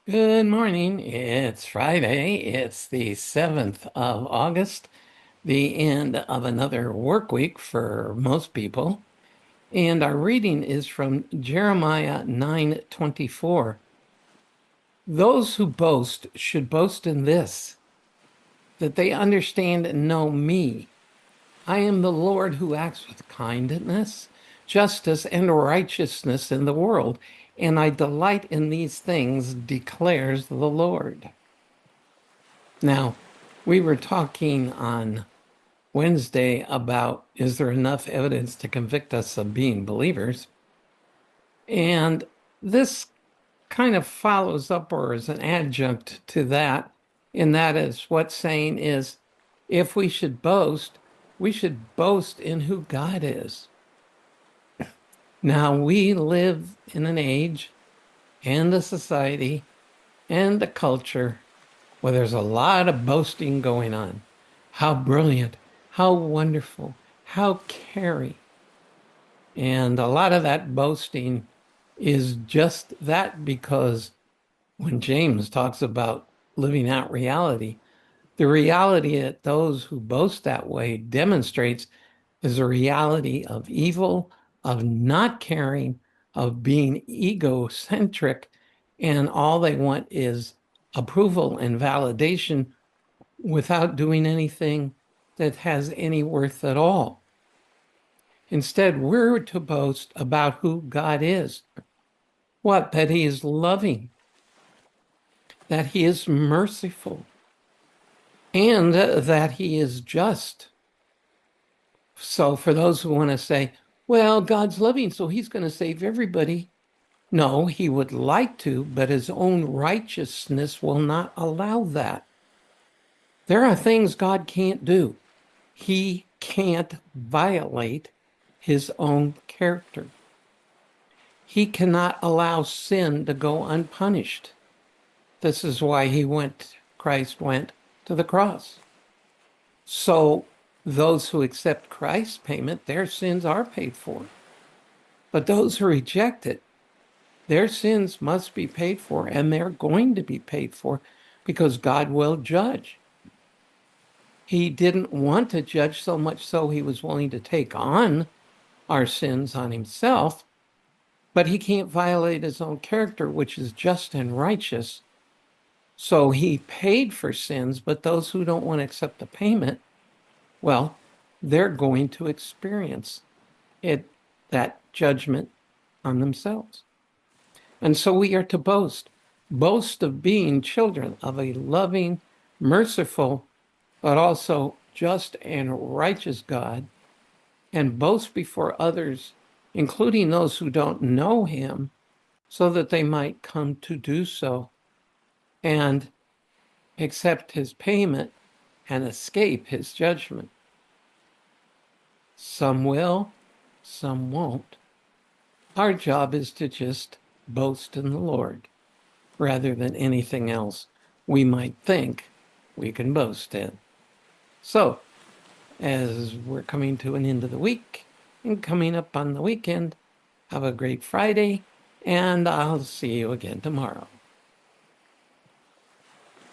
Good morning. It's Friday. It's the 7th of August, the end of another work week for most people. And our reading is from Jeremiah 9:24. Those who boast should boast in this, that they understand and know me. I am the Lord who acts with kindness, justice, and righteousness in the world, and I delight in these things, declares the Lord. Now, we were talking on Wednesday about is there enough evidence to convict us of being believers? And this kind of follows up or is an adjunct to that, and that is what saying is if we should boast in who God is. Now, we live in an age and a society and a culture where there's a lot of boasting going on. How brilliant, how wonderful, how caring. And a lot of that boasting is just that because when James talks about living out reality, the reality that those who boast that way demonstrates is a reality of evil, of not caring, of being egocentric, and all they want is approval and validation without doing anything that has any worth at all. Instead, we're to boast about who God is. What? That He is loving, that He is merciful, and that He is just. So, for those who want to say, well, God's loving, so He's going to save everybody. No, He would like to, but His own righteousness will not allow that. There are things God can't do. He can't violate His own character. He cannot allow sin to go unpunished. This is why Christ went to the cross. So those who accept Christ's payment, their sins are paid for. But those who reject it, their sins must be paid for, and they're going to be paid for because God will judge. He didn't want to judge so much so He was willing to take on our sins on Himself, but He can't violate His own character, which is just and righteous. So He paid for sins, but those who don't want to accept the payment, well, they're going to experience that judgment on themselves. And so we are to boast of being children of a loving, merciful, but also just and righteous God, and boast before others, including those who don't know Him, so that they might come to do so and accept His payment and escape His judgment. Some will, some won't. Our job is to just boast in the Lord rather than anything else we might think we can boast in. So, as we're coming to an end of the week and coming up on the weekend, have a great Friday, and I'll see you again tomorrow.